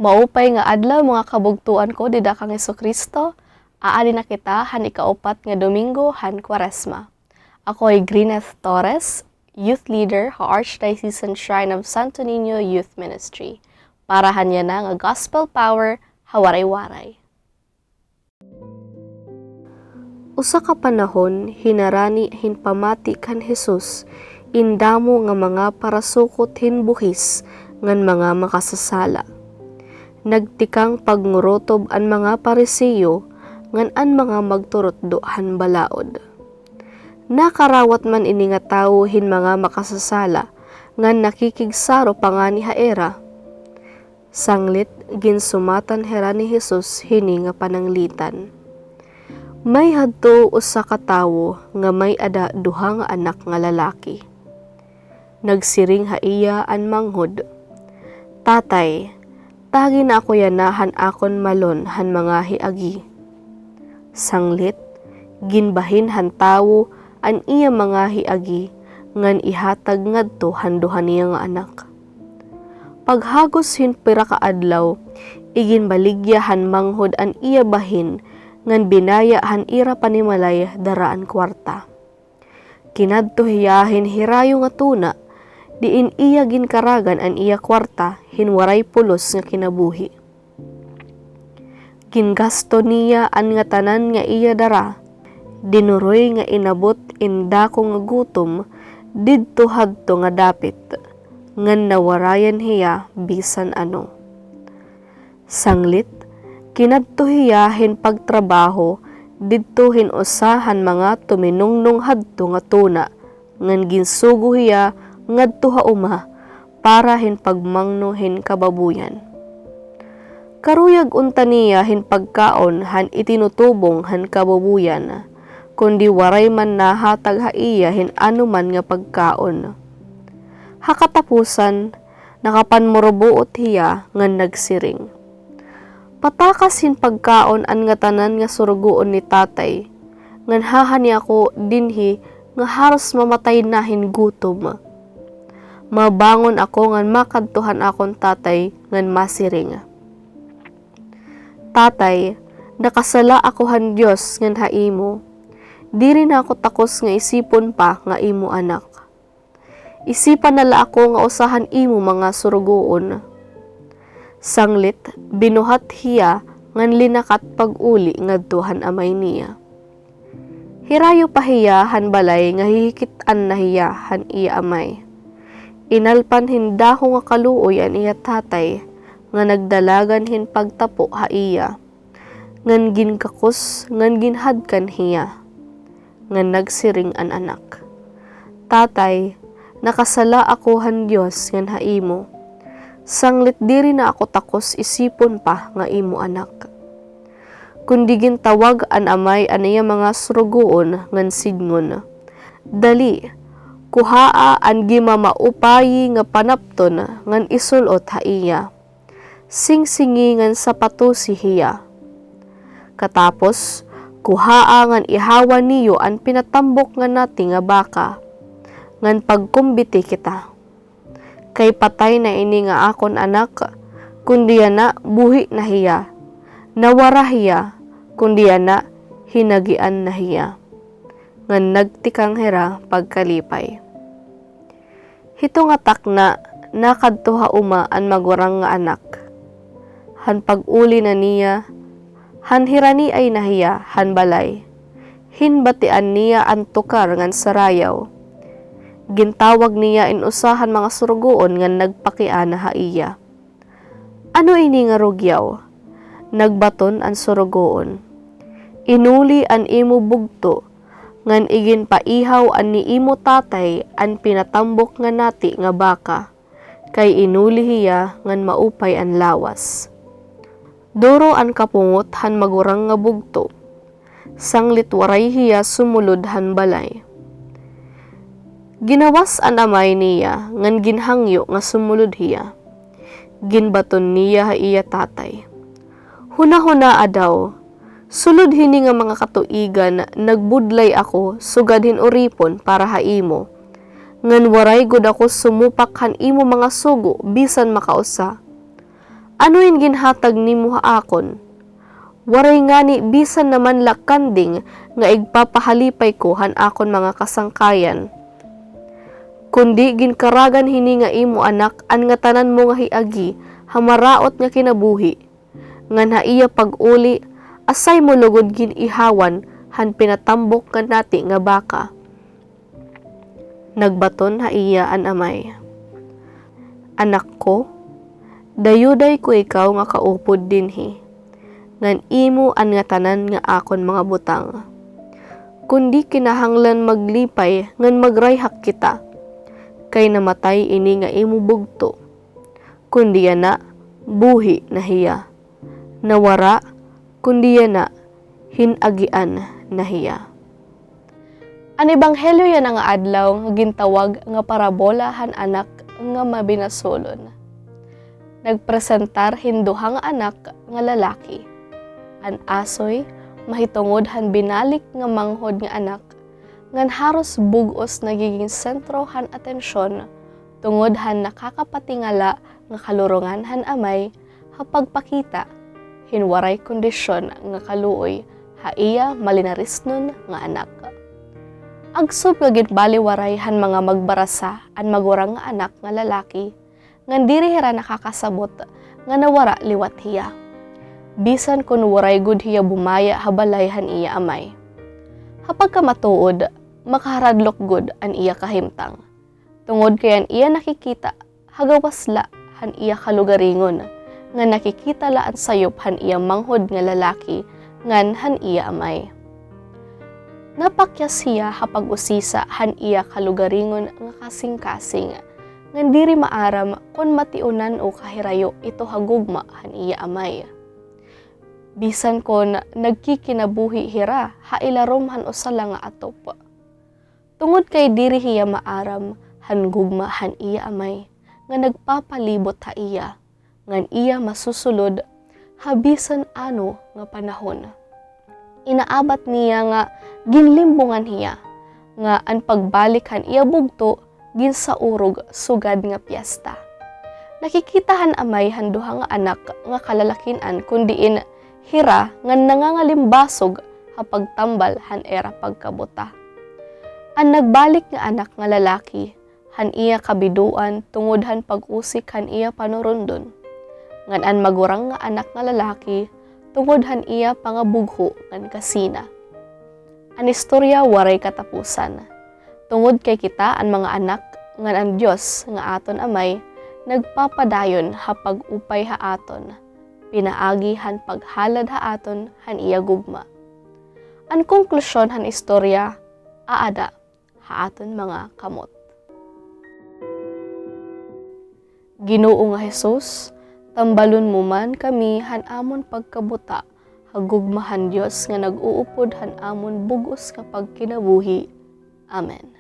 Maupay nga adlaw mga kabugtuan ko dida kang Hesukristo. Aali na kita han ikaupat nga Domingo han Kwaresma. Ako ay Grineth Torres, Youth Leader sa Archdiocesan Shrine of Santo Niño Youth Ministry. Para hanya na nga Gospel Power hawaray-waray. Usa ka panahon hinarani hinpamati kan Hesus indamo nga mga parasukot hinbuhis ngan mga makasasala. Nagtikang pagngurotob an mga Parisiyo ngan an mga magturotdohan balaod. Nakarawat man ini nga tawo hin mga makasasala ngan nakikigsaro pa nga ni haera. Sanglit ginsumatan hera ni Hesus hini nga pananglitan. May hadto usa ka tawo nga may ada duha nga anak nga lalaki. Nagsiring haiya an manghod. Tatay, tagi na ako yanahan akon malon han mga hiagi. Sanglit, ginbahin han tawo an iya mga hiagi ngan ihatag ngadto han duha niya nga anak. Paghagos hin pira ka adlaw, iginbaligya han manghod an iya bahin ngan binaya han ira panimalay daraan kwarta. Kinadto hiyahin hirayo nga tuna, diin iya ginkaragan an iya kwarta hinwaray pulos nga kinabuhi. Gingasto niya an nga tanan nga iya dara, dinuroy nga inabot indako nga gutom didto hadto nga dapit, ngan nawarayan hiya bisan ano. Sanglit, kinadto hiya hin pagtrabaho didto hin usahan mga tuminungnong hadto nga tuna, ngan ginsugo hiya ngadto hauma para hin pagmangno hin kababuyan. Karuyag unta niya hin pagkaon han itinutubong han kababuyan, kundi waray man nahatag haiya hin anuman nga pagkaon. Hakatapusan, nakapanmurubuot hiya ngan nagsiring. Patakas hin pagkaon an nga tanan nga surugoon ni tatay, ngan hahani ako dinhi nga haros mamatay na hin gutom. Mabangon ako ngan makadtuhan akon tatay ngan masiring. Tatay, nakasala ako han Dios ngan haimo. Diri na ako takos nga isipon pa nga imo anak. Isipan nala ako nga usahan imo mga surugoon. Sanglit, binuhat hiya ngan linakat pag-uli ngadtuhan amay niya. Hirayo pa hiya han balay nga hihikitan na hiya han iya amay. Inalpan hindaho nga kaluoy an iya tatay nga nagdalagan hin pagtapo haiya. Ngan ginkakos ngan ginhadkan hiya. Ngan nagsiring an anak. Tatay, nakasala ako han Dios ngan haimo. Sanglit diri na ako takos isipon pa nga imo anak. Kundi gintawag an amay aniya mga surugoon ngan sidngon. Dali, kuhaa an gimamaupayi nga panapton ngan isulot haiya. Singsingi ngan sapato si hiya. Katapos, kuhaa ngan ihawa niyo an pinatambok nga nati nga baka, ngan pagkumbiti kita. Kay patay na ini nga akon anak, kundi na buhi na hiya. Nawara hiya, kundi na hinagian na hiya. Ngan nagtikang hera pagkalipay. Hito nga takna, nakadto uma an magwarang nga anak. Han pag-uli na niya, han hirani ay nahiya, han balay. Hinbatian niya an tukar ngan sarayaw. Gintawag niya inusahan mga surugoon ngan nagpakian na haiya. Ano ini nga rugyaw? Nagbaton an surugoon. Inuli an imo bugto, ngan igin paihaw an ni imo tatay an pinatambok nga nati nga baka, kay inuli hiya ngan maupay an lawas. Duro an kapungot han magurang nga bugto. Sanglit waray hiya sumulod han balay. Ginawas an amay niya ngan ginhangyo nga sumulod hiya. Ginbaton niya haiya tatay. Huna-huna adaw, Sulod hini nga mga katuigan, nagbudlay ako, sugad hinuripon para haimo. Ngan waray gud ako sumupak han imo mga sugo, bisan makausa. Ano yung ginhatag nimo haakon? Waray ngani bisan naman lakanding nga igpapahalipay ko han akon mga kasangkayan. Kundi ginkaragan hini nga imo anak, an nga tanan mo nga hiagi, hamaraot nga kinabuhi. Ngan haiya pag-uli, asay mo lugod ginihawan han pinatambok ka nati nga baka. Nagbaton haiya an amay. Anak ko, dayuday ko ikaw nga kaupod dinhi. Ngan imo an nga tanan nga akon mga butang. Kundi kinahanglan maglipay ngan magrayhak kita. Kay namatay ini nga imo bugto. Kundi yana, buhi na hiya. Nawara, kundi yana, hinagian na hiya. Ang ebanghelyo yan nga adlaw nga gintawag nga parabola han anak nga mabinasolon. Nagpresentar hinduha nga anak nga lalaki. An asoy mahitungod han binalik nga manghod nga anak, ngan haros bugos nagiging sentro han atensyon tungod han nakakapatingala nga kalurungan han amay hapagpakita hinwaray kondisyon nga kaluoy haiya malinarisnon nga anak. Agsub nga ginbaliwaray han mga magbarasa an magurang nga anak nga lalaki ngan diri hira nakakasabot nga nawara liwat hiya. Bisan kun waray gud hiya bumaya habalay han iya amay. Hapag ka matuod, makaharadlok gud an iya kahimtang. Tungod kayan iya nakikita, hagawasla han iya kalugaringon, nga nakikita laan sayop han iya manghod nga lalaki, ngan han iya amay. Napakyas hiya hapag usisa han iya kalugaringon nga kasing-kasing, ngan diri maaram kun matiunan o kahirayo ito hagugma han iya amay. Bisan kon nagkikinabuhi hira, hailarom han usala nga atop. Tungod kay diri hiya maaram, han gugma han iya amay, nga nagpapalibot ha iya, ngan iya masusulod, habisan ano nga panahon. Inaabat niya nga ginlimbungan hiya, nga an pagbalik han iya bugto, ginsaurog sugad nga piyesta. Nakikitahan amay han duha nga anak nga kalalakinan kundiin hira nga nangangalimbasog hapag tambal han era pagkabuta. An nagbalik nga anak nga lalaki, han iya kabiduan tungod han pag-usik han iya panurundon. Ngan an magurang nga anak nga lalaki, tungod han iya pangabugho ngan kasina. An istorya waray katapusan. Tungod kay kita an mga anak, ngan ang Dios nga aton amay, nagpapadayon hapag upay ha aton. Pinaagi han paghalad ha aton han iya gugma. Ang konklusyon han istorya, aada ha aton mga kamot. Ginoo nga Hesus, tambalon mo man kami han amon pagkabuta, hagugmahan Dios nga nag-uupod han amon bugos kapag kinabuhi. Amen.